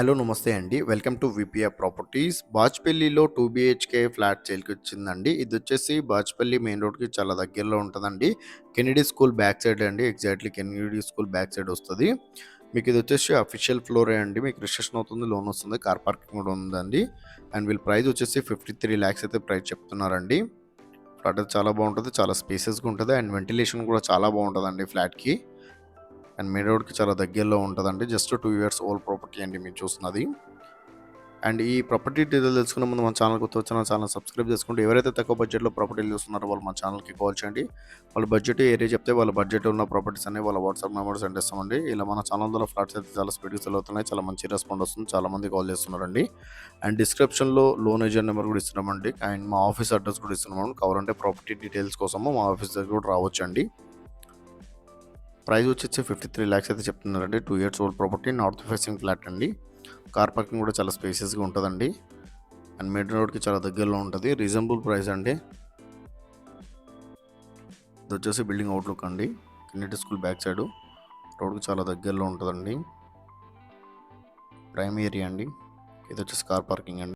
Hello నమస్తే అండి. Welcome to VPR properties. బాచ్‌పల్లిలో 2 బీహెచ్‌కే ఫ్లాట్ సేల్‌కి వచ్చిందండి. ఇది వచ్చేసి బాచ్‌పల్లి మెయిన్ రోడ్‌కి చాలా దగ్గరలో ఉంటదండి. కెనెడీ స్కూల్ బ్యాక్ సైడ్ అండి. Exactly Kennedy school back side వస్తది. మీకు ఇది వచ్చేసి అఫీషియల్ ఫ్లోరే అండి. మీకు రిజిస్ట్రేషన్ అవుతుంది, లోన్ వస్తుంది, కార్ పార్కింగ్ కూడా ఉందండి. అండ్ వీళ్ళ ప్రైస్ వచ్చేసి 53 లాక్స్ అయితే ప్రైస్ చెప్తున్నారండి. ఫ్లాట్ అయితే చాలా బాగుంటది. చాలా స్పేసెస్‌గా ఉంటది. అండ్ వెంటిలేషన్ కూడా చాలా బాగుంటదండి ఫ్లాట్‌కి. అండ్ మెయిన్ రోడ్‌కి చాలా దగ్గరలో ఉంటదండి. జస్ట్ 2 ఇయర్స్ ఓల్డ్ ప్రాపర్టీ అండి మీరు చూస్తున్నది. అండ్ ఈ ప్రాపర్టీ డీటెయిల్ తెలుసుకునే ముందు మన ఛానల్ కొత్త వచ్చిన ఛానల్ సబ్స్క్రైబ్ చేసుకుంటే ఎవరైతే తక్కువ బడ్జెట్లో ప్రాపర్టీలు చూస్తున్నారో వాళ్ళు మన ఛానల్కి కాల్ చేయండి. వాళ్ళ బడ్జెట్ ఏరియా చెప్తే వాళ్ళ బడ్జెట్ ఉన్న ప్రాపర్టీస్ అన్ని వాళ్ళ వాట్సాప్ నెంబర్ సెండ్ చేస్తామండి. ఇలా మన ఛానల్ ద్వారా ఫ్లాట్స్ అయితే చాలా స్పీడ్గా సెల్ అవుతున్నాయి. చాలా మంచి రెస్పాండ్ వస్తుంది. చాలా మంది కాల్ చేస్తున్నారండి. అండ్ డిస్క్రిప్షన్లో లోన్ ఏజెంట్ నెంబర్ కూడా ఇస్తున్నామండి. అండ్ మా ఆఫీస్ అడ్రస్ కూడా ఇస్తున్నాము. కావాలంటే ప్రాపర్టీ డీటెయిల్స్ కోసము మా ఆఫీస్ దగ్గర కూడా రావచ్చండి. ప్రైస్ వచ్చేసి 53 లాక్స్ అయితే చెప్తున్నారండి. 2 years old property, north facing flat అండి. కార్ పార్కింగ్ కూడా చాలా స్పేసెస్గా ఉంటుందండి. అండ్ మెయిన్ రోడ్కి చాలా దగ్గరలో ఉంటుంది. రీజనబుల్ ప్రైస్ అండి. ఇది వచ్చేసి బిల్డింగ్ అవుట్లుక్ అండి. కెనెడీ స్కూల్ బ్యాక్ సైడ్ రోడ్కి చాలా దగ్గరలో ఉంటుందండి. ప్రైమ్ ఏరియా అండి. ఇది వచ్చేసి కార్ పార్కింగ్ అండి.